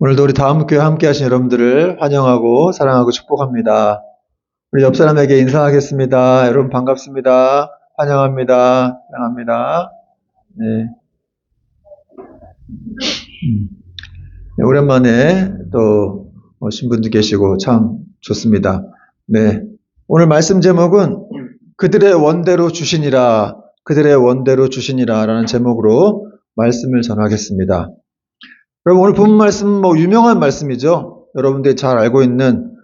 오늘도 우리 다음교회 함께 하신 여러분들을 환영하고 사랑하고 축복합니다. 우리 옆 사람에게 인사하겠습니다. 여러분 반갑습니다. 환영합니다. 사랑합니다. 네. 네, 오랜만에 또 오신 분도 계시고 참 좋습니다. 네. 오늘 말씀 제목은 그들의 원대로 주시니라, 그들의 원대로 주시니라 라는 제목으로 말씀을 전하겠습니다. 여러분 오늘 본 말씀 유명한 말씀이죠. 여러분들이 잘 알고 있는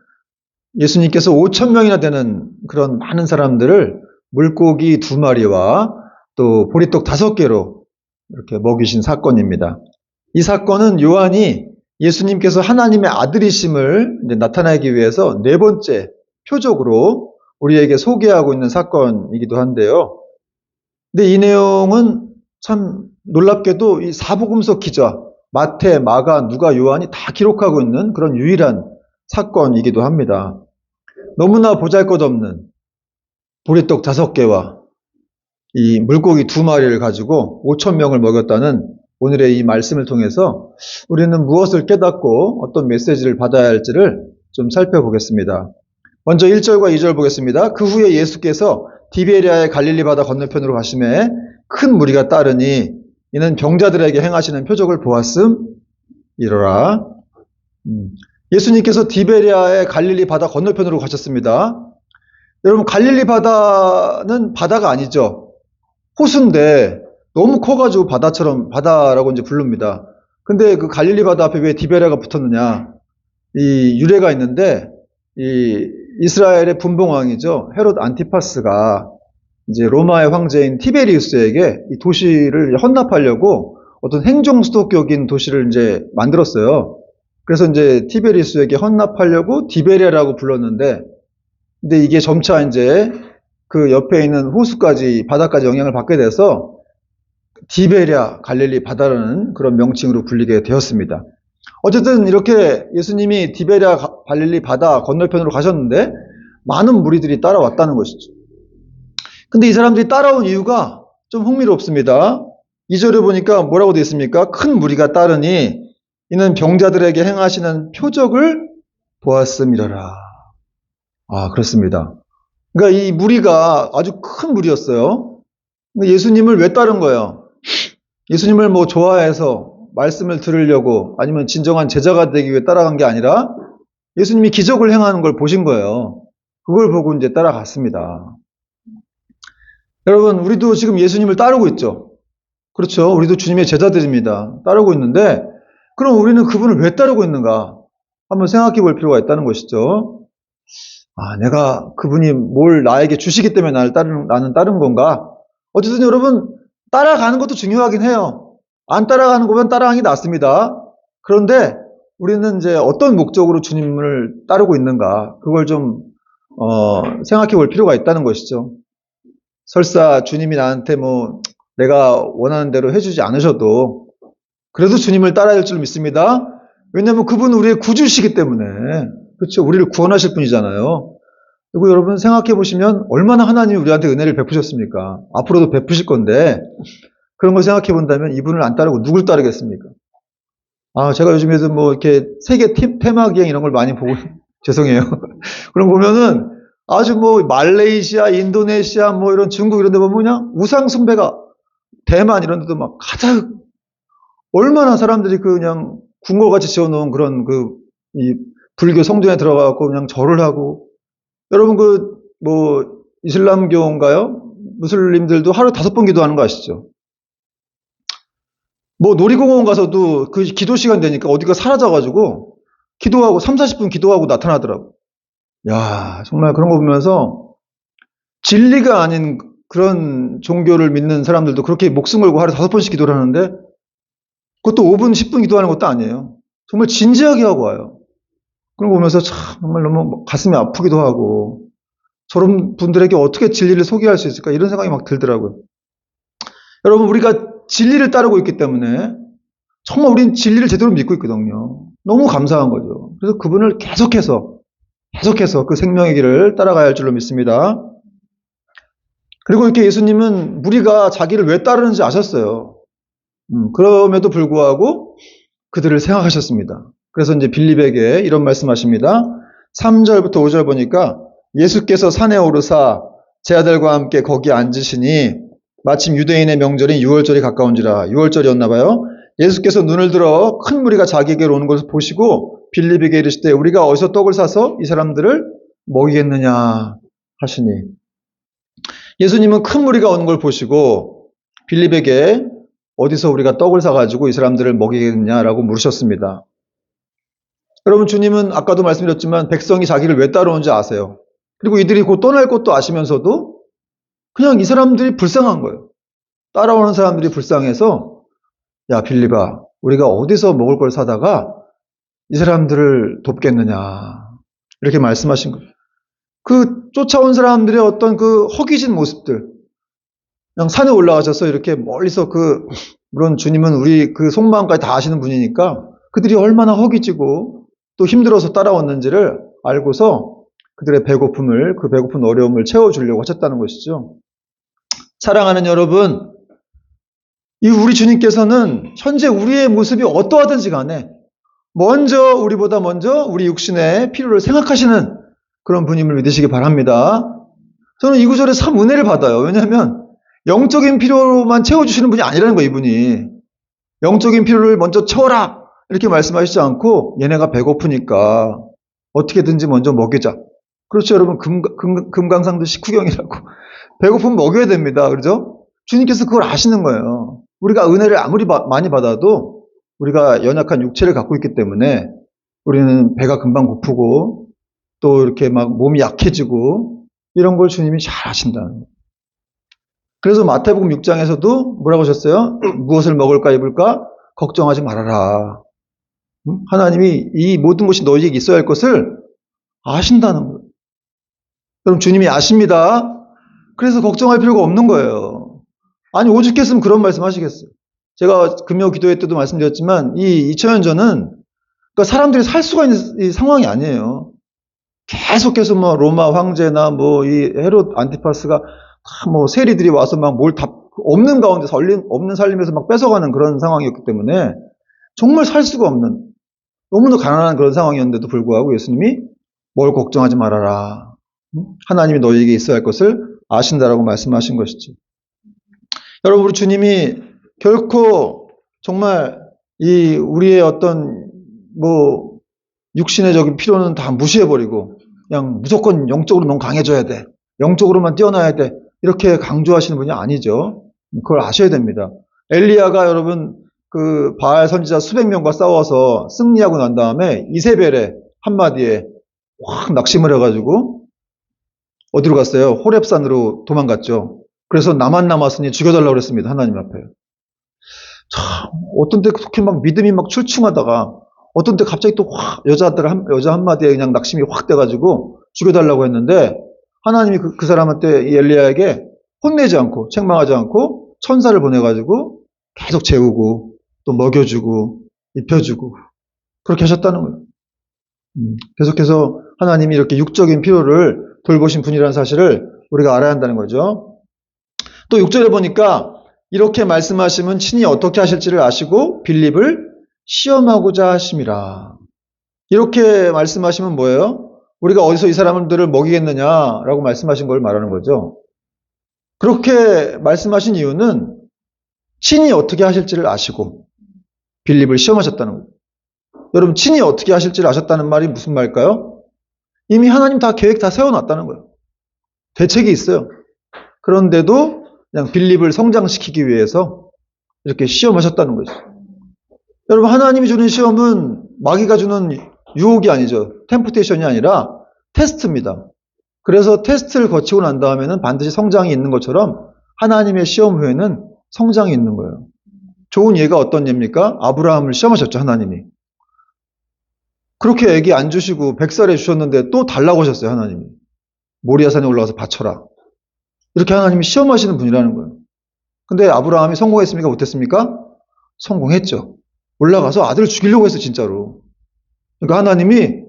예수님께서 5,000명이나 되는 그런 많은 사람들을 물고기 2마리와 또 보리떡 5개로 이렇게 먹이신 사건입니다. 이 사건은 요한이 예수님께서 하나님의 아들이심을 나타내기 위해서 4번째 표적으로 우리에게 소개하고 있는 사건이기도 한데요. 근데 이 내용은 참 놀랍게도 이 사복음서 기자 마태, 마가, 누가, 요한이 다 기록하고 있는 그런 유일한 사건이기도 합니다. 너무나 보잘것없는 보리떡 5개와 이 물고기 2마리를 가지고 5,000명을 먹였다는 오늘의 이 말씀을 통해서 우리는 무엇을 깨닫고 어떤 메시지를 받아야 할지를 좀 살펴보겠습니다. 먼저 1절과 2절 보겠습니다. 그 후에 예수께서 디베리아의 갈릴리 바다 건너편으로 가심에 큰 무리가 따르니 이는 병자들에게 행하시는 표적을 보았음이로라. 예수님께서 디베리아의 갈릴리 바다 건너편으로 가셨습니다. 여러분 갈릴리 바다는 바다가 아니죠. 호수인데 너무 커가지고 바다라고 이제 부릅니다. 근데 그 갈릴리 바다 앞에 왜 디베리아가 붙었느냐? 이 유래가 있는데 이 이스라엘의 분봉왕이죠. 헤롯 안티파스가 이제 로마의 황제인 티베리우스에게 이 도시를 헌납하려고 어떤 행정 수도격인 도시를 이제 만들었어요. 그래서 이제 티베리우스에게 헌납하려고 디베리아라고 불렀는데, 근데 이게 점차 이제 그 옆에 있는 호수까지 바다까지 영향을 받게 돼서 디베리아 갈릴리 바다라는 그런 명칭으로 불리게 되었습니다. 어쨌든 이렇게 예수님이 디베리아 갈릴리 바다 건너편으로 가셨는데 많은 무리들이 따라왔다는 것이죠. 근데 이 사람들이 따라온 이유가 좀 흥미롭습니다. 2절에 보니까 뭐라고 되어 있습니까? 큰 무리가 따르니 이는 병자들에게 행하시는 표적을 보았음이라라. 아, 그렇습니다. 그러니까 이 무리가 아주 큰 무리였어요. 예수님을 왜 따른 거예요? 예수님을 좋아해서 말씀을 들으려고 아니면 진정한 제자가 되기 위해 따라간 게 아니라 예수님이 기적을 행하는 걸 보신 거예요. 그걸 보고 이제 따라갔습니다. 여러분, 우리도 지금 예수님을 따르고 있죠. 그렇죠. 우리도 주님의 제자들입니다. 따르고 있는데, 그럼 우리는 그분을 왜 따르고 있는가? 한번 생각해 볼 필요가 있다는 것이죠. 아, 내가 그분이 뭘 나에게 주시기 때문에 나는 따른 건가? 어쨌든 여러분, 따라가는 것도 중요하긴 해요. 안 따라가는 거면 따라가는 게 낫습니다. 그런데 우리는 이제 어떤 목적으로 주님을 따르고 있는가? 그걸 좀, 생각해 볼 필요가 있다는 것이죠. 설사 주님이 나한테 내가 원하는 대로 해주지 않으셔도 그래도 주님을 따라야 할 줄 믿습니다. 왜냐하면 그분은 우리의 구주시기 때문에. 그렇죠. 우리를 구원하실 분이잖아요. 그리고 여러분 생각해 보시면 얼마나 하나님이 우리한테 은혜를 베푸셨습니까? 앞으로도 베푸실 건데 그런 걸 생각해 본다면 이분을 안 따르고 누굴 따르겠습니까? 아, 제가 요즘에도 이렇게 세계 테마기행 이런 걸 많이 보고 죄송해요. 그런 거 보면은 아주 말레이시아, 인도네시아, 이런 중국 이런 데 보면 그냥 우상숭배가 대만 이런 데도 가장 얼마나 사람들이 그냥 궁궐같이 지어놓은 그런 이 불교 성전에 들어가고 그냥 절을 하고 여러분 이슬람교인가요? 무슬림들도 하루 5번 기도하는 거 아시죠? 놀이공원 가서도 그 기도 시간 되니까 어디가 사라져가지고 기도하고 30-40분 기도하고 나타나더라고. 야, 정말 그런 거 보면서 진리가 아닌 그런 종교를 믿는 사람들도 그렇게 목숨 걸고 하루에 5번씩 기도를 하는데 그것도 5분, 10분 기도하는 것도 아니에요. 정말 진지하게 하고 와요. 그런 거 보면서 참 정말 너무 가슴이 아프기도 하고 저런 분들에게 어떻게 진리를 소개할 수 있을까 이런 생각이 막 들더라고요. 여러분 우리가 진리를 따르고 있기 때문에 정말 우린 진리를 제대로 믿고 있거든요. 너무 감사한 거죠. 그래서 그분을 계속해서 그 생명의 길을 따라가야 할 줄로 믿습니다. 그리고 이렇게 예수님은 무리가 자기를 왜 따르는지 아셨어요. 그럼에도 불구하고 그들을 생각하셨습니다. 그래서 이제 빌립에게 이런 말씀하십니다. 3절부터 5절 보니까 예수께서 산에 오르사 제 아들과 함께 거기 앉으시니 마침 유대인의 명절인 유월절이 가까운지라. 유월절이었나 봐요. 예수께서 눈을 들어 큰 무리가 자기에게로 오는 것을 보시고 빌립에게 이르시되 우리가 어디서 떡을 사서 이 사람들을 먹이겠느냐 하시니, 예수님은 큰 무리가 오는 걸 보시고 빌립에게 어디서 우리가 떡을 사가지고 이 사람들을 먹이겠느냐라고 물으셨습니다. 여러분, 주님은 아까도 말씀드렸지만 백성이 자기를 왜 따라오는지 아세요. 그리고 이들이 곧 떠날 것도 아시면서도 그냥 이 사람들이 불쌍한 거예요. 따라오는 사람들이 불쌍해서 야 빌립아, 우리가 어디서 먹을 걸 사다가 이 사람들을 돕겠느냐 이렇게 말씀하신 거예요. 그 쫓아온 사람들의 어떤 그 허기진 모습들, 그냥 산에 올라가셔서 이렇게 멀리서 물론 주님은 우리 그 속마음까지 다 아시는 분이니까 그들이 얼마나 허기지고 또 힘들어서 따라왔는지를 알고서 그들의 배고픔을, 그 배고픈 어려움을 채워주려고 하셨다는 것이죠. 사랑하는 여러분, 이 우리 주님께서는 현재 우리의 모습이 어떠하든지 간에 우리보다 먼저 우리 육신의 필요를 생각하시는 그런 분임을 믿으시기 바랍니다. 저는 이 구절에 참 은혜를 받아요. 왜냐하면 영적인 필요만 채워주시는 분이 아니라는 거예요, 이분이. 영적인 필요를 먼저 채워라 이렇게 말씀하시지 않고 얘네가 배고프니까 어떻게든지 먼저 먹이자. 그렇죠, 여러분. 금강산도 식후경이라고. 배고프면 먹여야 됩니다. 그렇죠? 주님께서 그걸 아시는 거예요. 우리가 은혜를 아무리 많이 받아도 우리가 연약한 육체를 갖고 있기 때문에 우리는 배가 금방 고프고 또 이렇게 막 몸이 약해지고 이런 걸 주님이 잘 아신다는 거예요. 그래서 마태복음 6장에서도 뭐라고 하셨어요? 무엇을 먹을까 입을까 걱정하지 말아라. 하나님이 이 모든 것이 너희에게 있어야 할 것을 아신다는 거예요. 그럼 주님이 아십니다. 그래서 걱정할 필요가 없는 거예요. 아니, 오죽했으면 그런 말씀 하시겠어요. 제가 금요 기도회 때도 말씀드렸지만 이 2000년 전은 그러니까 사람들이 살 수가 있는 이 상황이 아니에요. 계속해서 로마 황제나 이 헤롯 안티파스가 세리들이 와서 뭘 다 없는 가운데서 없는 살림에서 막 뺏어가는 그런 상황이었기 때문에 정말 살 수가 없는, 너무나 가난한 그런 상황이었는데도 불구하고 예수님이 뭘 걱정하지 말아라. 하나님이 너희에게 있어야 할 것을 아신다라고 말씀하신 것이죠. 여러분, 우리 주님이 결코 정말 우리의 어떤 육신의 필요는 다 무시해버리고 그냥 무조건 영적으로 너무 강해져야 돼, 영적으로만 뛰어나야 돼, 이렇게 강조하시는 분이 아니죠. 그걸 아셔야 됩니다. 엘리야가 여러분 바알 선지자 수백 명과 싸워서 승리하고 난 다음에 이세벨의 한마디에 확 낙심을 해가지고 어디로 갔어요? 호렙산으로 도망갔죠. 그래서 나만 남았으니 죽여달라고 그랬습니다. 하나님 앞에. 참, 어떤 때 그렇게 믿음이 출중하다가 어떤 때 갑자기 또 여자 한마디에 그냥 낙심이 확 돼가지고 죽여달라고 했는데 하나님이 그 사람한테, 이 엘리야에게 혼내지 않고 책망하지 않고 천사를 보내가지고 계속 재우고 또 먹여주고 입혀주고 그렇게 하셨다는 거예요. 계속해서 하나님이 이렇게 육적인 필요를 돌보신 분이라는 사실을 우리가 알아야 한다는 거죠. 또 6절에 보니까 이렇게 말씀하시면 친히 어떻게 하실지를 아시고 빌립을 시험하고자 하심이라. 이렇게 말씀하시면 뭐예요? 우리가 어디서 이 사람들을 먹이겠느냐라고 말씀하신 걸 말하는 거죠. 그렇게 말씀하신 이유는 친히 어떻게 하실지를 아시고 빌립을 시험하셨다는 거예요. 여러분, 친히 어떻게 하실지를 아셨다는 말이 무슨 말일까요? 이미 하나님 다 계획 다 세워놨다는 거예요. 대책이 있어요. 그런데도 그냥 빌립을 성장시키기 위해서 이렇게 시험하셨다는 거죠. 여러분, 하나님이 주는 시험은 마귀가 주는 유혹이 아니죠. 템프테이션이 아니라 테스트입니다. 그래서 테스트를 거치고 난 다음에는 반드시 성장이 있는 것처럼 하나님의 시험 후에는 성장이 있는 거예요. 좋은 예가 어떤 예입니까? 아브라함을 시험하셨죠, 하나님이. 그렇게 애기 안 주시고 100살에 주셨는데 또 달라고 하셨어요, 하나님이. 모리아산에 올라가서 바쳐라. 이렇게 하나님이 시험하시는 분이라는 거예요. 근데 아브라함이 성공했습니까? 못했습니까? 성공했죠. 올라가서 아들을 죽이려고 했어, 진짜로. 그러니까 하나님이,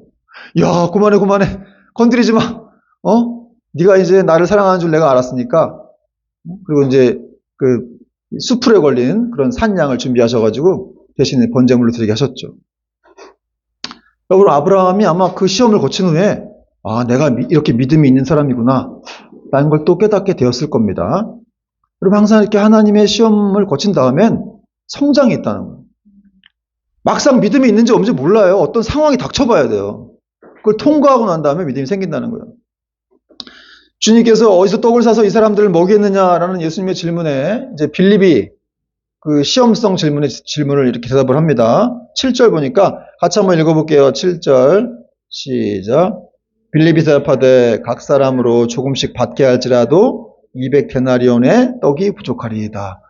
야, 그만해. 건드리지 마. 네가 이제 나를 사랑하는 줄 내가 알았으니까. 그리고 이제 수풀에 걸린 그런 산양을 준비하셔가지고 대신에 번제물로 드리게 하셨죠. 여러분, 아브라함이 아마 그 시험을 거친 후에, 아, 내가 이렇게 믿음이 있는 사람이구나, 라는 걸 또 깨닫게 되었을 겁니다. 여러분, 항상 이렇게 하나님의 시험을 거친 다음엔 성장이 있다는 거예요. 막상 믿음이 있는지 없는지 몰라요. 어떤 상황이 닥쳐봐야 돼요. 그걸 통과하고 난 다음에 믿음이 생긴다는 거예요. 주님께서 어디서 떡을 사서 이 사람들을 먹이겠느냐라는 예수님의 질문에 이제 빌립이 그 시험성 질문을 이렇게 대답을 합니다. 7절 보니까 같이 한번 읽어볼게요. 7절 시작. 빌립이 대답하되 각 사람으로 조금씩 받게 할지라도 200데나리온의 떡이 부족하리이다.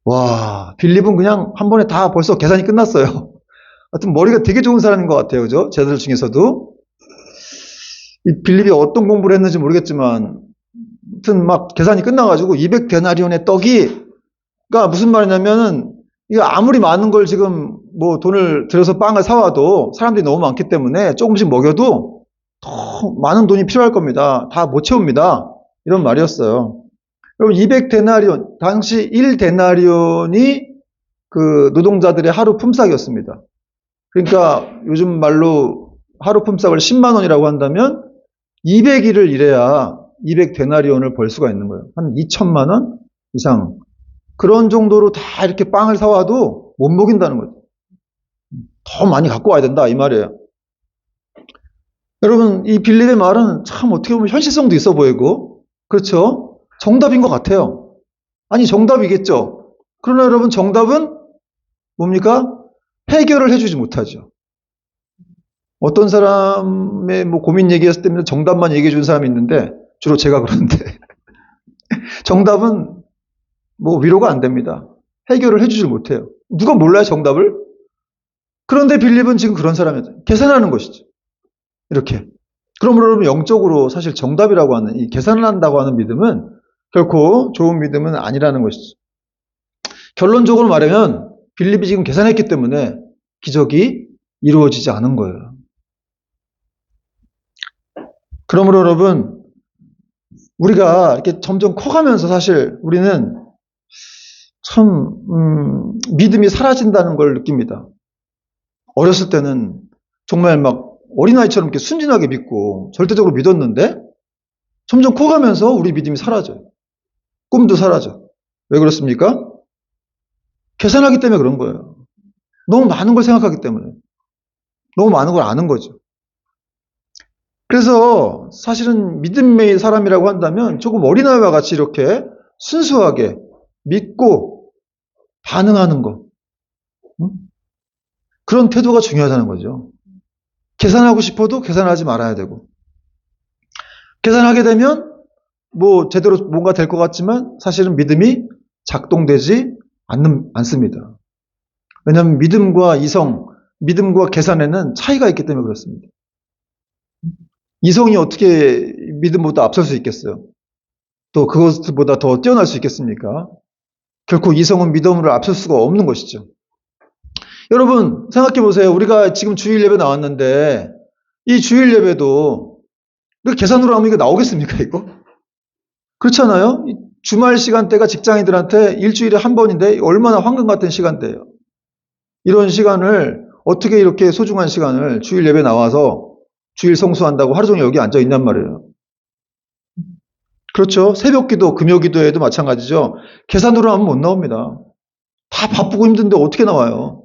와, 빌립은 그냥 한 번에 다 벌써 계산이 끝났어요. 하여튼 머리가 되게 좋은 사람인 것 같아요. 그죠? 제자들 중에서도. 이 빌립이 어떤 공부를 했는지 모르겠지만 하여튼 막 계산이 끝나가지고 200데나리온의 떡이, 그러니까 무슨 말이냐면은 이거 아무리 많은 걸 지금 뭐 돈을 들여서 빵을 사와도 사람들이 너무 많기 때문에 조금씩 먹여도 더 많은 돈이 필요할 겁니다. 다 못 채웁니다. 이런 말이었어요. 여러분, 200데나리온, 당시 1데나리온이 그 노동자들의 하루 품삯이었습니다. 그러니까 요즘 말로 하루 품삯을 10만 원이라고 한다면 200일을 일해야 200데나리온을 벌 수가 있는 거예요. 한 2천만 원 이상. 그런 정도로 다 이렇게 빵을 사와도 못 먹인다는 거죠. 더 많이 갖고 와야 된다, 이 말이에요. 여러분, 이 빌립의 말은 참 어떻게 보면 현실성도 있어 보이고, 그렇죠? 정답인 것 같아요. 아니, 정답이겠죠. 그러나 여러분, 정답은 뭡니까? 해결을 해주지 못하죠. 어떤 사람의 뭐 고민 얘기했을 때는 정답만 얘기해 준 사람이 있는데, 주로 제가 그러는데, 정답은 뭐 위로가 안 됩니다. 해결을 해주질 못해요. 누가 몰라요, 정답을? 그런데 빌립은 지금 그런 사람이에요. 계산하는 것이죠. 이렇게. 그러므로 여러분, 영적으로 사실 정답이라고 하는, 이 계산을 한다고 하는 믿음은 결코 좋은 믿음은 아니라는 것이죠. 결론적으로 말하면 빌립이 지금 계산했기 때문에 기적이 이루어지지 않은 거예요. 그러므로 여러분, 우리가 이렇게 점점 커가면서 사실 우리는 참 믿음이 사라진다는 걸 느낍니다. 어렸을 때는 정말 막 어린아이처럼 이렇게 순진하게 믿고 절대적으로 믿었는데 점점 커가면서 우리 믿음이 사라져요. 꿈도 사라져. 왜 그렇습니까? 계산하기 때문에 그런 거예요. 너무 많은 걸 생각하기 때문에. 너무 많은 걸 아는 거죠. 그래서 사실은 믿음의 사람이라고 한다면 조금 어린아이와 같이 이렇게 순수하게 믿고 반응하는 것. 그런 태도가 중요하다는 거죠. 계산하고 싶어도 계산하지 말아야 되고. 계산하게 되면 뭐 제대로 뭔가 될 것 같지만 사실은 믿음이 작동되지 않습니다. 왜냐하면 믿음과 이성, 믿음과 계산에는 차이가 있기 때문에 그렇습니다. 이성이 어떻게 믿음보다 앞설 수 있겠어요? 또 그것보다 더 뛰어날 수 있겠습니까? 결코 이성은 믿음으로 앞설 수가 없는 것이죠. 여러분 생각해 보세요. 우리가 지금 주일 예배 나왔는데 이 주일 예배도 우리가 계산으로 하면 이거 나오겠습니까, 이거? 그렇잖아요? 주말 시간대가 직장인들한테 일주일에 한 번인데 얼마나 황금 같은 시간대예요. 이런 시간을 어떻게 이렇게 소중한 시간을 주일 예배 나와서 주일 성수한다고 하루 종일 여기 앉아 있냔 말이에요. 그렇죠? 새벽기도, 금요기도에도 마찬가지죠. 계산으로 하면 못 나옵니다. 다 바쁘고 힘든데 어떻게 나와요?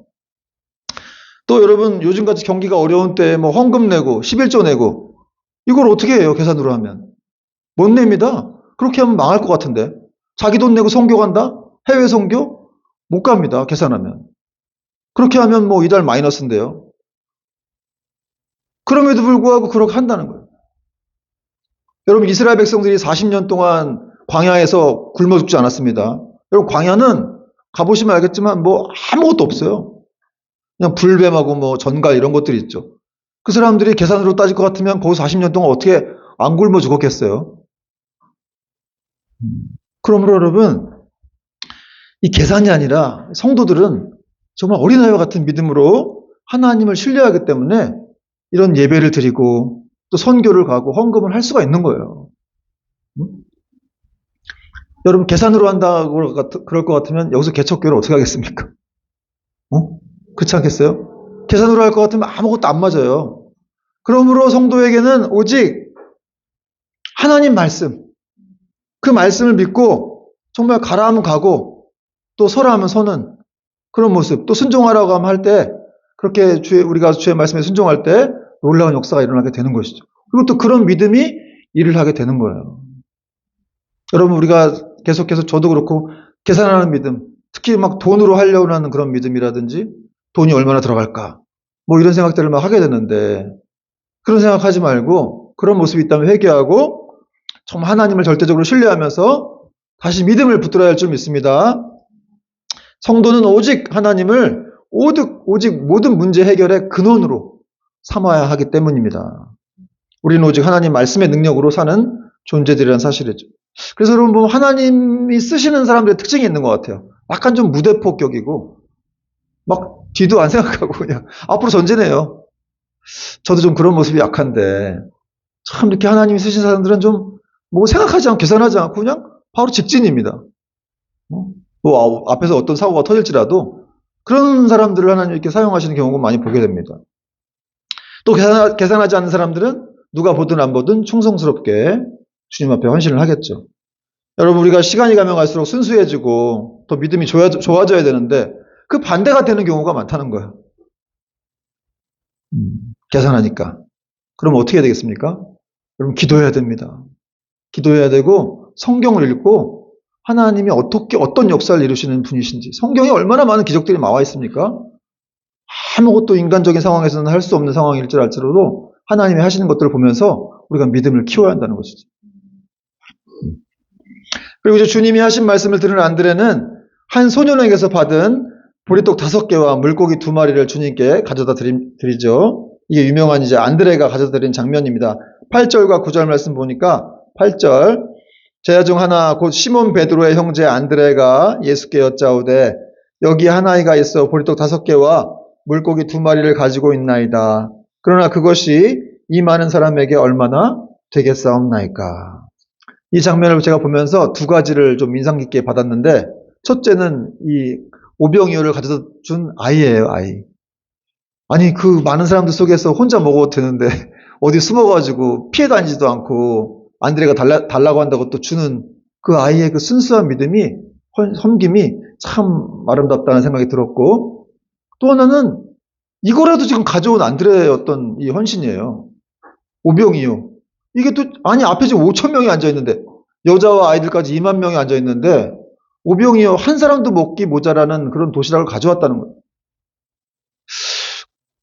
또 여러분 요즘같이 경기가 어려운 때 뭐 헌금 내고 11조 내고 이걸 어떻게 해요, 계산으로 하면? 못 냅니다. 그렇게 하면 망할 것 같은데. 자기 돈 내고 선교 간다? 해외 선교? 못 갑니다, 계산하면. 그렇게 하면 뭐 이달 마이너스인데요. 그럼에도 불구하고 그렇게 한다는 거예요. 여러분 이스라엘 백성들이 40년 동안 광야에서 굶어 죽지 않았습니다. 여러분 광야는 가보시면 알겠지만 뭐 아무것도 없어요. 그냥 불뱀하고 뭐 전갈 이런 것들이 있죠. 그 사람들이 계산으로 따질 것 같으면 거기서 40년 동안 어떻게 안 굶어 죽었겠어요? 그러므로 여러분 이 계산이 아니라 성도들은 정말 어린아이와 같은 믿음으로 하나님을 신뢰하기 때문에 이런 예배를 드리고 또 선교를 가고 헌금을 할 수가 있는 거예요. 여러분 계산으로 한다고 그럴 것 같으면 여기서 개척교회를 어떻게 하겠습니까? 그렇지 않겠어요? 계산으로 할 것 같으면 아무것도 안 맞아요. 그러므로 성도에게는 오직 하나님 말씀, 그 말씀을 믿고 정말 가라 하면 가고 또 서라 하면 서는 그런 모습, 또 순종하라고 하면 할 때 그렇게 우리가 주의 말씀에 순종할 때 놀라운 역사가 일어나게 되는 것이죠. 그리고 또 그런 믿음이 일을 하게 되는 거예요. 여러분, 우리가 계속해서 저도 그렇고 계산하는 믿음, 특히 막 돈으로 하려고 하는 그런 믿음이라든지 돈이 얼마나 들어갈까 뭐 이런 생각들을 막 하게 되는데 그런 생각하지 말고 그런 모습이 있다면 회개하고 정말 하나님을 절대적으로 신뢰하면서 다시 믿음을 붙들어야 할 줄 믿습니다. 성도는 오직 하나님을 오직 모든 문제 해결의 근원으로 삼아야 하기 때문입니다. 우리는 오직 하나님 말씀의 능력으로 사는 존재들이라는 사실이죠. 그래서 여러분 보면 하나님이 쓰시는 사람들의 특징이 있는 것 같아요. 약간 좀 무대폭격이고 막 뒤도 안 생각하고 그냥 앞으로 전진해요. 저도 좀 그런 모습이 약한데 참 이렇게 하나님이 쓰신 사람들은 좀 뭐 생각하지 않고 계산하지 않고 그냥 바로 직진입니다. 뭐 앞에서 어떤 사고가 터질지라도 그런 사람들을 하나님 이렇게 사용하시는 경우가 많이 보게 됩니다. 또 계산하지 않는 사람들은 누가 보든 안 보든 충성스럽게 주님 앞에 헌신을 하겠죠. 여러분, 우리가 시간이 가면 갈수록 순수해지고 더 믿음이 좋아져야 되는데 그 반대가 되는 경우가 많다는 거예요. 계산하니까. 그럼 어떻게 해야 되겠습니까? 여러분, 기도해야 됩니다. 기도해야 되고 성경을 읽고 하나님이 어떤 역사를 이루시는 분이신지, 성경에 얼마나 많은 기적들이 나와 있습니까? 아무것도 인간적인 상황에서는 할 수 없는 상황일지라도 하나님이 하시는 것들을 보면서 우리가 믿음을 키워야 한다는 것이죠. 그리고 이제 주님이 하신 말씀을 들은 안드레는 한 소년에게서 받은 보리떡 5개와 물고기 2마리를 주님께 가져다 드리죠. 이게 유명한 이제 안드레가 가져다 드린 장면입니다. 8절과 9절 말씀 보니까 8절, 제자 중 하나 곧 시몬 베드로의 형제 안드레가 예수께 여짜오되 여기 한 아이가 있어 보리떡 5개와 물고기 2마리를 가지고 있나이다. 그러나 그것이 이 많은 사람에게 얼마나 되겠사옵나이까. 이 장면을 제가 보면서 2가지를 좀 인상 깊게 받았는데, 첫째는 이 오병이어를 가져다 준 아이예요, 아이. 아니, 그 많은 사람들 속에서 혼자 먹어도 되는데 어디 숨어가지고 피해 다니지도 않고 안드레가 달라고 한다고 또 주는 그 아이의 그 순수한 믿음이, 섬김이 참 아름답다는 생각이 들었고, 또 하나는 이거라도 지금 가져온 안드레의 어떤 이 헌신이에요. 오병이어. 이게 또, 아니, 앞에 지금 5,000명이 앉아있는데, 여자와 아이들까지 2만 명이 앉아있는데, 오병이어 한 사람도 먹기 모자라는 그런 도시락을 가져왔다는 거예요.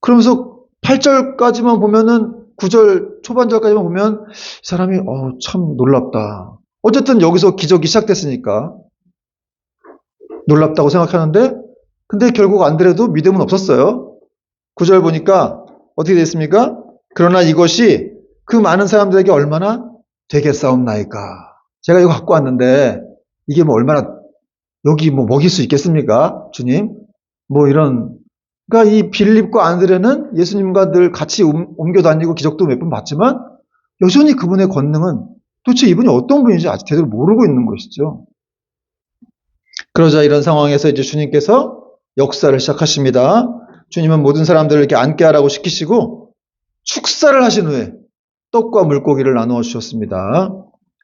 그러면서 8절까지만 보면은, 9절 초반절까지만 보면, 이 사람이, 참 놀랍다. 어쨌든 여기서 기적이 시작됐으니까, 놀랍다고 생각하는데, 근데 결국 안드레도 믿음은 없었어요. 9절 보니까, 어떻게 되어 있습니까? 그러나 이것이 그 많은 사람들에게 얼마나 되겠사옵나이까. 제가 이거 갖고 왔는데 이게 뭐 얼마나 여기 뭐 먹일 수 있겠습니까? 주님? 뭐 이런. 그러니까 이 빌립과 안드레는 예수님과 늘 같이 옮겨 다니고 기적도 몇 번 봤지만 여전히 그분의 권능은 도대체 이분이 어떤 분인지 아직 제대로 모르고 있는 것이죠. 그러자 이런 상황에서 이제 주님께서 역사를 시작하십니다. 주님은 모든 사람들을 이렇게 앉게 하라고 시키시고 축사를 하신 후에 떡과 물고기를 나누어 주셨습니다.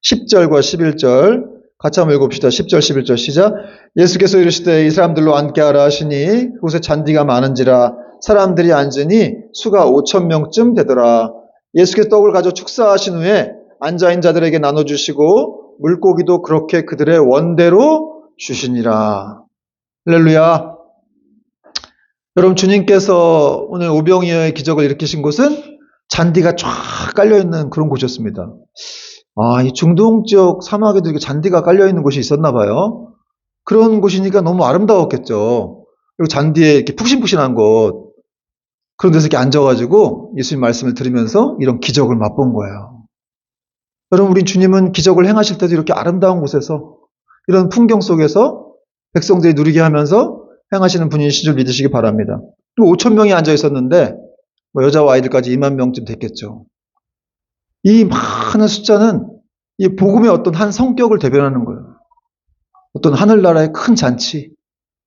10절과 11절 같이 한번 읽어봅시다. 10절 11절 시작. 예수께서 이르시되 이 사람들로 앉게 하라 하시니 그곳에 잔디가 많은지라 사람들이 앉으니 수가 5,000명쯤 되더라. 예수께서 떡을 가져 축사하신 후에 앉아있는 자들에게 나눠주시고 물고기도 그렇게 그들의 원대로 주시니라. 할렐루야. 여러분, 주님께서 오늘 오병이어의 기적을 일으키신 곳은 잔디가 쫙 깔려있는 그런 곳이었습니다. 이 중동 지역 사막에도 이렇게 잔디가 깔려있는 곳이 있었나 봐요. 그런 곳이니까 너무 아름다웠겠죠. 그리고 잔디에 이렇게 푹신푹신한 곳, 그런 데서 이렇게 앉아가지고 예수님 말씀을 들으면서 이런 기적을 맛본 거예요. 여러분, 우리 주님은 기적을 행하실 때도 이렇게 아름다운 곳에서 이런 풍경 속에서 백성들이 누리게 하면서 행하시는 분이신 줄 믿으시기 바랍니다. 5,000명이 앉아 있었는데 여자와 아이들까지 2만 명쯤 됐겠죠. 이 많은 숫자는 이 복음의 어떤 한 성격을 대변하는 거예요. 어떤 하늘나라의 큰 잔치,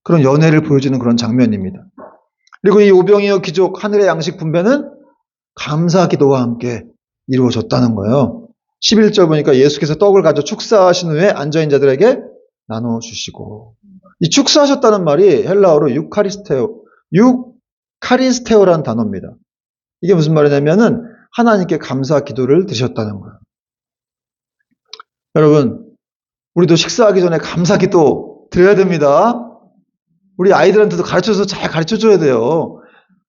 그런 연회를 보여주는 그런 장면입니다. 그리고 이 오병이어 귀족 하늘의 양식 분배는 감사 기도와 함께 이루어졌다는 거예요. 11절 보니까 예수께서 떡을 가져 축사하신 후에 앉아있는 자들에게 나눠주시고, 이 축사하셨다는 말이 헬라어로 유카리스테오라는 단어입니다. 이게 무슨 말이냐면은 하나님께 감사 기도를 드리셨다는 거예요. 여러분, 우리도 식사하기 전에 감사 기도 드려야 됩니다. 우리 아이들한테도 가르쳐서 잘 가르쳐줘야 돼요.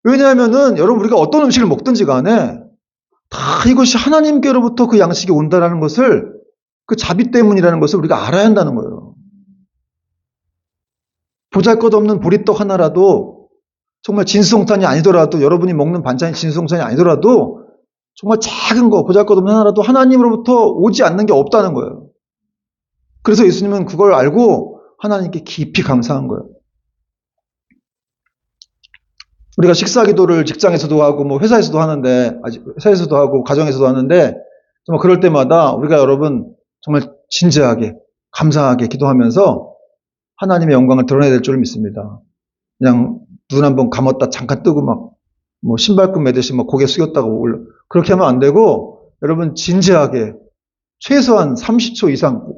왜냐하면은 여러분, 우리가 어떤 음식을 먹든지 간에 다 이것이 하나님께로부터 그 양식이 온다라는 것을, 그 자비 때문이라는 것을 우리가 알아야 한다는 거예요. 보잘것없는 보리떡 하나라도, 정말 진수성찬이 아니더라도, 여러분이 먹는 반찬이 진수성찬이 아니더라도 정말 작은 거, 보잘것없는 하나라도 하나님으로부터 오지 않는 게 없다는 거예요. 그래서 예수님은 그걸 알고 하나님께 깊이 감사한 거예요. 우리가 식사 기도를 직장에서도 하고, 뭐 회사에서도 하는데, 회사에서도 하고, 가정에서도 하는데, 정말 그럴 때마다 우리가 여러분 정말 진지하게, 감사하게 기도하면서 하나님의 영광을 드러내야 될 줄 믿습니다. 그냥 눈 한번 감았다 잠깐 뜨고 뭐 신발끈 매듯이 막 고개 숙였다고 올려. 그렇게 하면 안 되고, 여러분 진지하게 최소한 30초 이상,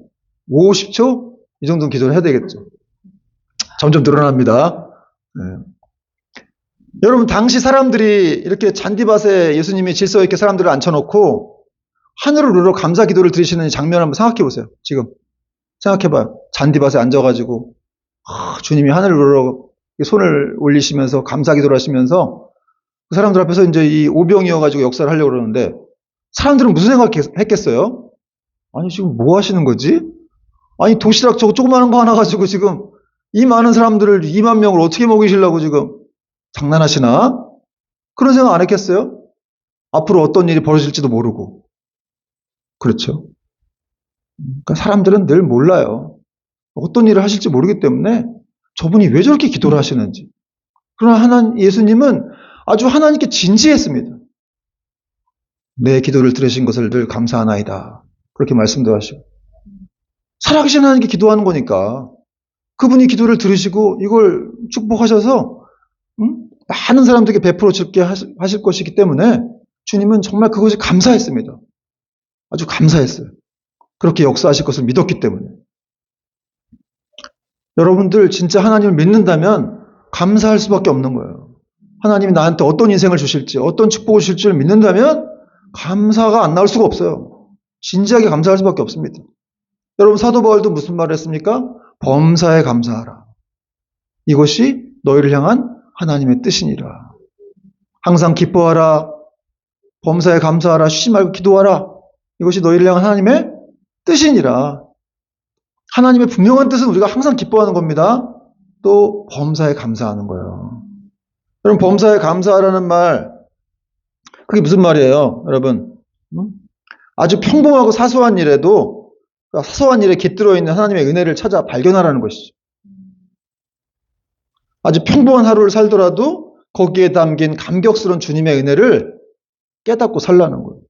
50초? 이 정도는 기도를 해야 되겠죠. 점점 늘어납니다. 네. 여러분, 당시 사람들이 이렇게 잔디밭에 예수님이 질서 있게 사람들을 앉혀놓고 하늘을 우러러 감사 기도를 드리시는 장면 한번 생각해 보세요. 지금 생각해봐요. 잔디밭에 앉아가지고 주님이 하늘을 우러러 손을 올리시면서 감사 기도를 하시면서 그 사람들 앞에서 이제 이 오병이어가지고 역사를 하려고 그러는데, 사람들은 무슨 생각했겠어요? 아니, 지금 뭐 하시는 거지? 아니, 도시락 저거 조그마한 거 하나 가지고 지금 이 많은 사람들을, 2만 명을 어떻게 먹이시려고 지금 장난하시나? 그런 생각 안 했겠어요? 앞으로 어떤 일이 벌어질지도 모르고. 그렇죠. 그러니까 사람들은 늘 몰라요. 어떤 일을 하실지 모르기 때문에 저분이 왜 저렇게 기도를 하시는지. 그러나 예수님은 아주 하나님께 진지했습니다. 내 기도를 들으신 것을 늘 감사하나이다. 그렇게 말씀도 하시고. 살아계신 하나님께 기도하는 거니까 그분이 기도를 들으시고 이걸 축복하셔서 많은 사람들에게 베풀어 줄게 하실 것이기 때문에 주님은 정말 그것이 감사했습니다. 아주 감사했어요. 그렇게 역사하실 것을 믿었기 때문에. 여러분들 진짜 하나님을 믿는다면 감사할 수밖에 없는 거예요. 하나님이 나한테 어떤 인생을 주실지, 어떤 축복을 주실지를 믿는다면 감사가 안 나올 수가 없어요. 진지하게 감사할 수밖에 없습니다. 여러분, 사도 바울도 무슨 말을 했습니까? 범사에 감사하라. 이것이 너희를 향한 하나님의 뜻이니라. 항상 기뻐하라. 범사에 감사하라. 쉬지 말고 기도하라. 이것이 너희를 향한 하나님의 뜻이니라. 하나님의 분명한 뜻은 우리가 항상 기뻐하는 겁니다. 또 범사에 감사하는 거예요. 여러분, 범사에 감사하라는 말, 그게 무슨 말이에요? 여러분, 아주 평범하고 사소한 일에도, 사소한 일에 깃들어 있는 하나님의 은혜를 찾아 발견하라는 것이죠. 아주 평범한 하루를 살더라도 거기에 담긴 감격스러운 주님의 은혜를 깨닫고 살라는 거예요.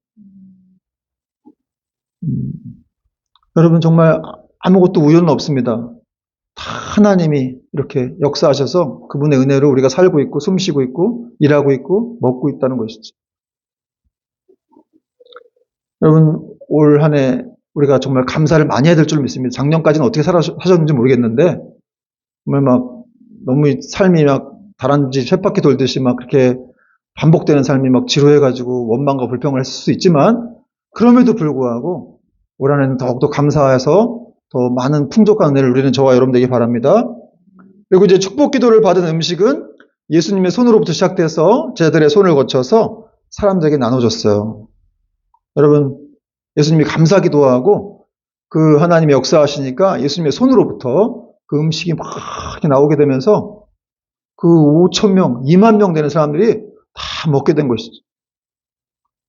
여러분, 정말 아무것도 우연은 없습니다. 다 하나님이 이렇게 역사하셔서 그분의 은혜로 우리가 살고 있고 숨쉬고 있고 일하고 있고 먹고 있다는 것이죠. 여러분, 올 한 해 우리가 정말 감사를 많이 해야 될 줄 믿습니다. 작년까지는 어떻게 사셨는지 모르겠는데 정말 막 너무 삶이 막 다람쥐 쳇바퀴 돌듯이 막 그렇게 반복되는 삶이 막 지루해가지고 원망과 불평을 했을 수 있지만, 그럼에도 불구하고 올 한 해는 더욱더 감사해서 더 많은 풍족한 은혜를 누리는 저와 여러분 되기 바랍니다. 그리고 이제 축복 기도를 받은 음식은 예수님의 손으로부터 시작돼서 제자들의 손을 거쳐서 사람들에게 나눠줬어요. 여러분, 예수님이 감사 기도하고 그 하나님이 역사하시니까 예수님의 손으로부터 그 음식이 막 나오게 되면서 그 5,000명, 2만 명 되는 사람들이 다 먹게 된 것이죠.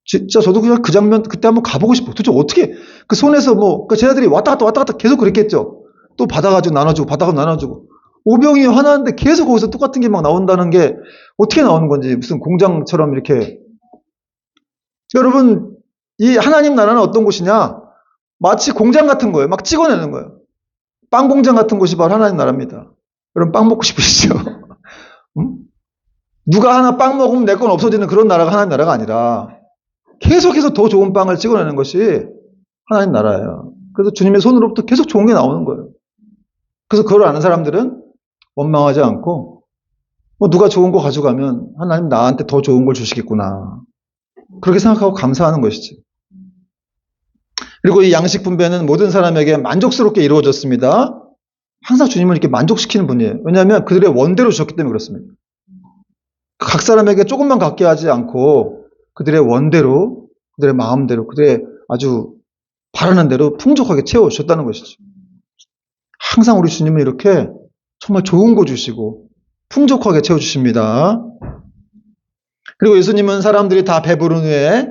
진짜 저도 그냥 그 장면 그때 한번 가보고 싶어요. 도대체 어떻게 그 손에서 그 제자들이 왔다 갔다 계속 그랬겠죠. 또 받아가지고 나눠주고 받아가지고 나눠주고 오병이 하나인데 계속 거기서 똑같은 게 막 나온다는 게 어떻게 나오는 건지, 무슨 공장처럼 이렇게. 여러분, 이 하나님 나라는 어떤 곳이냐? 마치 공장 같은 거예요. 막 찍어내는 거예요. 빵 공장 같은 곳이 바로 하나님 나라입니다. 여러분, 빵 먹고 싶으시죠? 응? 누가 하나 빵 먹으면 내 건 없어지는 그런 나라가 하나님 나라가 아니라 계속해서 더 좋은 빵을 찍어내는 것이 하나님 나라예요. 그래서 주님의 손으로부터 계속 좋은 게 나오는 거예요. 그래서 그걸 아는 사람들은 원망하지 않고 누가 좋은 거 가져가면 하나님 나한테 더 좋은 걸 주시겠구나. 그렇게 생각하고 감사하는 것이지. 그리고 이 양식 분배는 모든 사람에게 만족스럽게 이루어졌습니다. 항상 주님을 이렇게 만족시키는 분이에요. 왜냐하면 그들의 원대로 주셨기 때문에 그렇습니다. 각 사람에게 조금만 갖게 하지 않고 그들의 원대로, 그들의 마음대로, 그들의 아주 바라는 대로 풍족하게 채워주셨다는 것이죠. 항상 우리 주님은 이렇게 정말 좋은 거 주시고 풍족하게 채워주십니다. 그리고 예수님은 사람들이 다 배부른 후에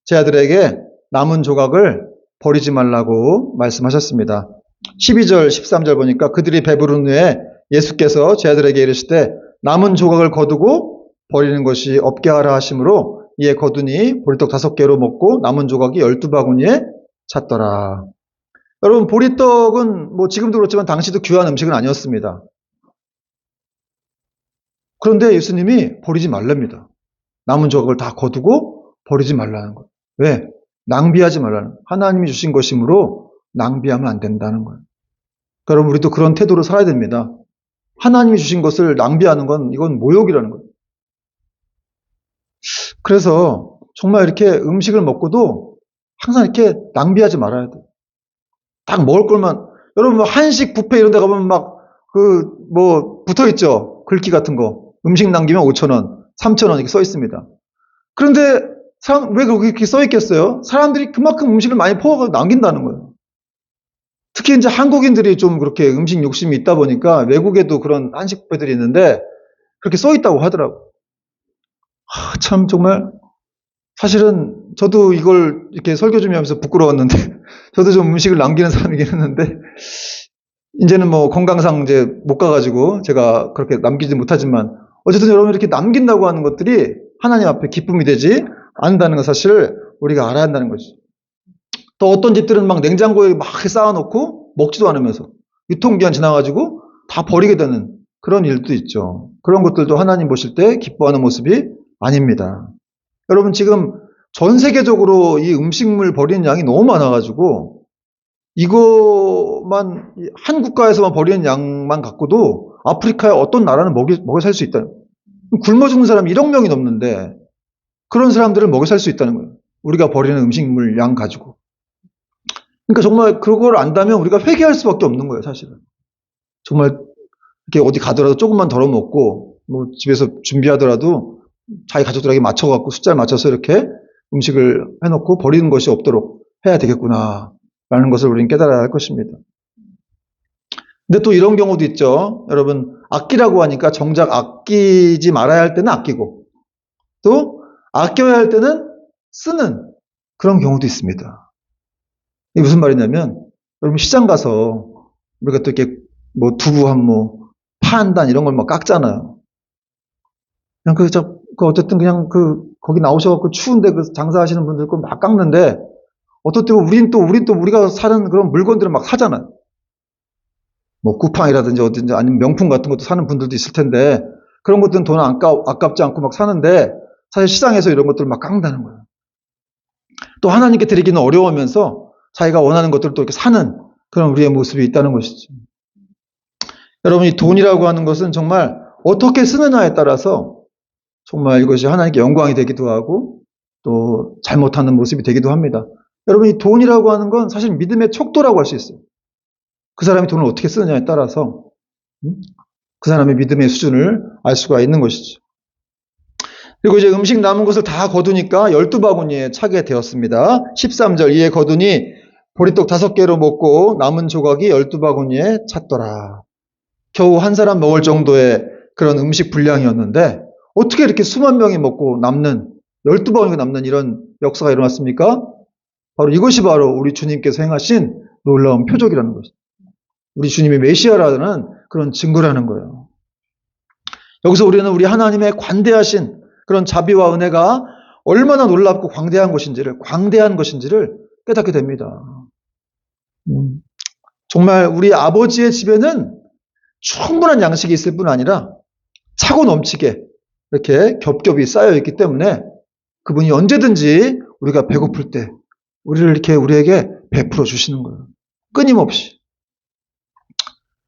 제 아들에게 남은 조각을 버리지 말라고 말씀하셨습니다. 12절, 13절 보니까 그들이 배부른 후에 예수께서 제 아들에게 이르시되 남은 조각을 거두고 버리는 것이 없게 하라 하심으로 이에 거두니 보리떡 5개로 먹고 남은 조각이 12바구니에 찼더라. 여러분, 보리떡은 지금도 그렇지만 당시도 귀한 음식은 아니었습니다. 그런데 예수님이 버리지 말랍니다. 남은 조각을 다 거두고 버리지 말라는 거예요. 왜? 낭비하지 말라는 거예요. 하나님이 주신 것이므로 낭비하면 안 된다는 거예요. 여러분, 우리도 그런 태도로 살아야 됩니다. 하나님이 주신 것을 낭비하는 건 이건 모욕이라는 거예요. 그래서 정말 이렇게 음식을 먹고도 항상 이렇게 낭비하지 말아야 돼요. 딱 먹을 것만. 여러분, 한식 뷔페 이런 데 가보면 붙어 있죠. 글귀 같은 거. 음식 남기면 5,000원, 3,000원 이렇게 써 있습니다. 그런데 왜 그렇게 써 있겠어요? 사람들이 그만큼 음식을 많이 퍼와서 남긴다는 거예요. 특히 이제 한국인들이 좀 그렇게 음식 욕심이 있다 보니까 외국에도 그런 한식 뷔페들이 있는데 그렇게 써 있다고 하더라고요. 참 정말 사실은 저도 이걸 이렇게 설교 준비하면서 부끄러웠는데 저도 좀 음식을 남기는 사람이긴 했는데 이제는 건강상 이제 못 가가지고 제가 그렇게 남기지 못하지만 어쨌든 여러분 이렇게 남긴다고 하는 것들이 하나님 앞에 기쁨이 되지 않는다는 것 사실을 우리가 알아야 한다는 것이죠. 또 어떤 집들은 냉장고에 막 쌓아놓고 먹지도 않으면서 유통기한 지나가지고 다 버리게 되는 그런 일도 있죠. 그런 것들도 하나님 보실 때 기뻐하는 모습이 아닙니다. 여러분, 지금 전 세계적으로 이 음식물 버리는 양이 너무 많아가지고 이거만 한 국가에서만 버리는 양만 갖고도 아프리카의 어떤 나라는 먹여 살 수 있다. 굶어 죽는 사람이 1억 명이 넘는데 그런 사람들을 먹여 살 수 있다는 거예요. 우리가 버리는 음식물 양 가지고. 그러니까 정말 그걸 안다면 우리가 회개할 수밖에 없는 거예요, 사실은. 정말 이렇게 어디 가더라도 조금만 덜어 먹고 집에서 준비하더라도 자기 가족들에게 맞춰갖고 숫자를 맞춰서 이렇게 음식을 해놓고 버리는 것이 없도록 해야 되겠구나 라는 것을 우리는 깨달아야 할 것입니다. 근데 또 이런 경우도 있죠. 여러분, 아끼라고 하니까 정작 아끼지 말아야 할 때는 아끼고 또 아껴야 할 때는 쓰는 그런 경우도 있습니다. 이게 무슨 말이냐면 여러분, 시장 가서 우리가 또 이렇게 두부 한 파 한 단 이런 걸 깎잖아요. 그냥 어쨌든 그냥 거기 나오셔갖고 추운데 장사하시는 분들 거 막 깎는데 어떨 때 우린 또 우리가 사는 그런 물건들을 막 사잖아요. 쿠팡이라든지 어딘지 아니면 명품 같은 것도 사는 분들도 있을 텐데 그런 것들은 돈 아깝지 않고 막 사는데 사실 시장에서 이런 것들을 막 깎는다는 거예요. 또 하나님께 드리기는 어려우면서 자기가 원하는 것들을 또 이렇게 사는 그런 우리의 모습이 있다는 것이죠. 여러분, 이 돈이라고 하는 것은 정말 어떻게 쓰느냐에 따라서 정말 이것이 하나님께 영광이 되기도 하고 또 잘못하는 모습이 되기도 합니다. 여러분, 이 돈이라고 하는 건 사실 믿음의 척도라고 할 수 있어요. 그 사람이 돈을 어떻게 쓰느냐에 따라서 그 사람의 믿음의 수준을 알 수가 있는 것이죠. 그리고 이제 음식 남은 것을 다 거두니까 12바구니에 차게 되었습니다. 13절, 이에 거두니 보리떡 5개로 먹고 남은 조각이 12바구니에 찼더라. 겨우 한 사람 먹을 정도의 그런 음식 분량이었는데 어떻게 이렇게 수만 명이 먹고 남는 12바구니가 남는 이런 역사가 일어났습니까? 이것이 바로 우리 주님께서 행하신 놀라운 표적이라는 것이죠. 우리 주님이 메시아라는 그런 증거라는 거예요. 여기서 우리는 우리 하나님의 관대하신 그런 자비와 은혜가 얼마나 놀랍고 광대한 것인지를 깨닫게 됩니다. 정말 우리 아버지의 집에는 충분한 양식이 있을 뿐 아니라 차고 넘치게 이렇게 겹겹이 쌓여 있기 때문에 그분이 언제든지 우리가 배고플 때 우리에게 베풀어 주시는 거예요. 끊임없이.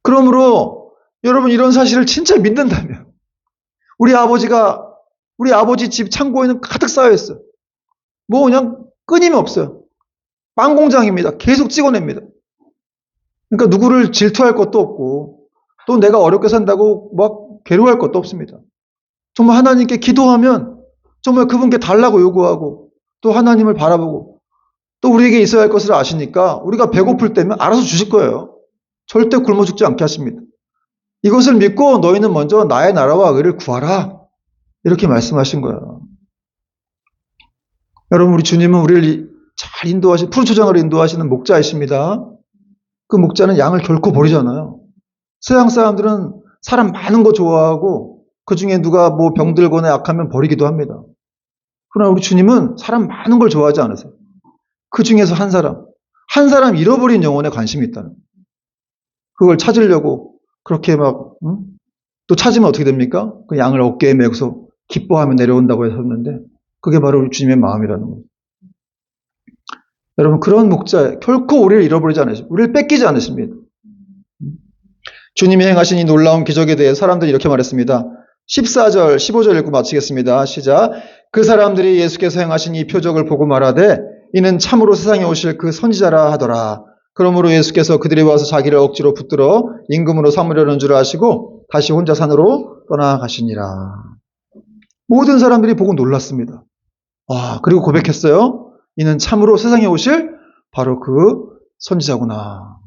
그러므로 여러분 이런 사실을 진짜 믿는다면 우리 아버지 집 창고에는 가득 쌓여 있어요. 뭐 그냥 끊임이 없어요. 빵 공장입니다. 계속 찍어냅니다. 그러니까 누구를 질투할 것도 없고 또 내가 어렵게 산다고 막 괴로워할 것도 없습니다. 정말 하나님께 기도하면 정말 그분께 달라고 요구하고 또 하나님을 바라보고 또 우리에게 있어야 할 것을 아시니까 우리가 배고플 때면 알아서 주실 거예요. 절대 굶어 죽지 않게 하십니다. 이것을 믿고 너희는 먼저 나의 나라와 의를 구하라. 이렇게 말씀하신 거예요. 여러분 우리 주님은 우리를 잘 푸른 초장으로 인도하시는 목자이십니다. 그 목자는 양을 결코 버리잖아요. 서양 사람들은 사람 많은 거 좋아하고 그 중에 누가 뭐 병들거나 약하면 버리기도 합니다. 그러나 우리 주님은 사람 많은 걸 좋아하지 않으세요. 그 중에서 한 사람 잃어버린 영혼에 관심이 있다는 거예요. 그걸 찾으려고 그렇게 또 찾으면 어떻게 됩니까? 그 양을 어깨에 메고서 기뻐하며 내려온다고 하셨는데 그게 바로 우리 주님의 마음이라는 거예요. 여러분 그런 목자 결코 우리를 잃어버리지 않으십니다. 우리를 뺏기지 않으십니다. 주님이 행하신 이 놀라운 기적에 대해 사람들이 이렇게 말했습니다. 14절, 15절 읽고 마치겠습니다. 시작. 그 사람들이 예수께서 행하신 이 표적을 보고 말하되 이는 참으로 세상에 오실 그 선지자라 하더라. 그러므로 예수께서 그들이 와서 자기를 억지로 붙들어 임금으로 삼으려는 줄 아시고 다시 혼자 산으로 떠나가시니라. 모든 사람들이 보고 놀랐습니다. 그리고 고백했어요. 이는 참으로 세상에 오실 바로 그 선지자구나.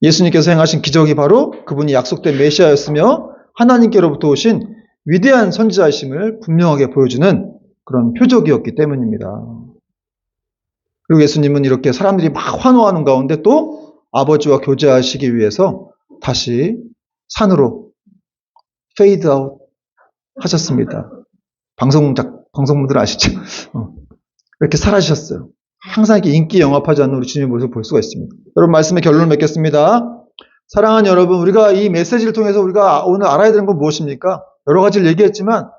예수님께서 행하신 기적이 바로 그분이 약속된 메시아였으며 하나님께로부터 오신 위대한 선지자이심을 분명하게 보여주는 그런 표적이었기 때문입니다. 그리고 예수님은 이렇게 사람들이 막 환호하는 가운데 또 아버지와 교제하시기 위해서 다시 산으로 페이드 아웃 하셨습니다. 방송분들 아시죠? 이렇게 사라지셨어요. 항상 이렇게 인기 영합하지 않는 우리 주님의 모습을 볼 수가 있습니다. 여러분 말씀의 결론을 맺겠습니다. 사랑하는 여러분, 우리가 이 메시지를 통해서 우리가 오늘 알아야 되는 건 무엇입니까? 여러 가지를 얘기했지만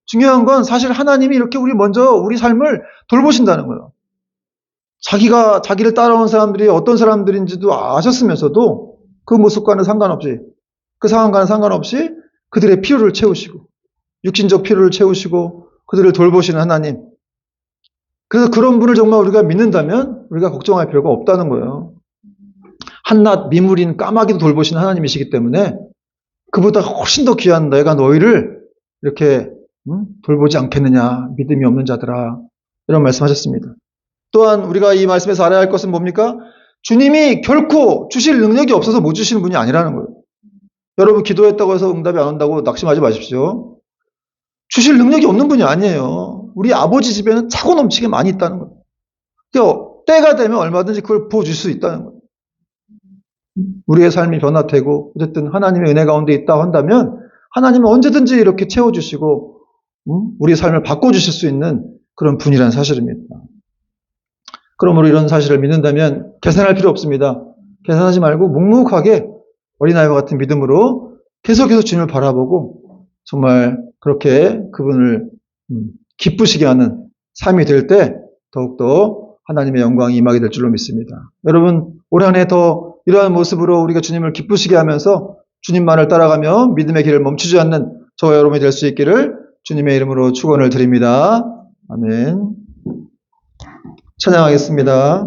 중요한 건 사실 하나님이 이렇게 먼저 우리 삶을 돌보신다는 거예요. 자기를 따라온 사람들이 어떤 사람들인지도 아셨으면서도 그 모습과는 상관없이 그 상황과는 상관없이 그들의 필요를 채우시고 육신적 필요를 채우시고 그들을 돌보시는 하나님. 그래서 그런 분을 정말 우리가 믿는다면 우리가 걱정할 필요가 없다는 거예요. 한낱 미물인 까마귀도 돌보시는 하나님이시기 때문에 그보다 훨씬 더 귀한 내가 너희를 이렇게 돌보지 않겠느냐 믿음이 없는 자들아 이런 말씀하셨습니다. 또한 우리가 이 말씀에서 알아야 할 것은 뭡니까? 주님이 결코 주실 능력이 없어서 못 주시는 분이 아니라는 거예요. 여러분 기도했다고 해서 응답이 안 온다고 낙심하지 마십시오. 주실 능력이 없는 분이 아니에요. 우리 아버지 집에는 차고 넘치게 많이 있다는 거예요. 그러니까 때가 되면 얼마든지 그걸 부어줄 수 있다는 거예요. 우리의 삶이 변화되고 어쨌든 하나님의 은혜 가운데 있다 한다면 하나님은 언제든지 이렇게 채워주시고 우리의 삶을 바꿔주실 수 있는 그런 분이라는 사실입니다. 그러므로 이런 사실을 믿는다면 계산할 필요 없습니다. 계산하지 말고 묵묵하게 어린아이와 같은 믿음으로 계속해서 주님을 바라보고 정말 그렇게 그분을 기쁘시게 하는 삶이 될 때 더욱더 하나님의 영광이 임하게 될 줄로 믿습니다. 여러분 올 한 해 더 이러한 모습으로 우리가 주님을 기쁘시게 하면서 주님만을 따라가며 믿음의 길을 멈추지 않는 저와 여러분이 될 수 있기를 주님의 이름으로 축원을 드립니다. 아멘. 찬양하겠습니다.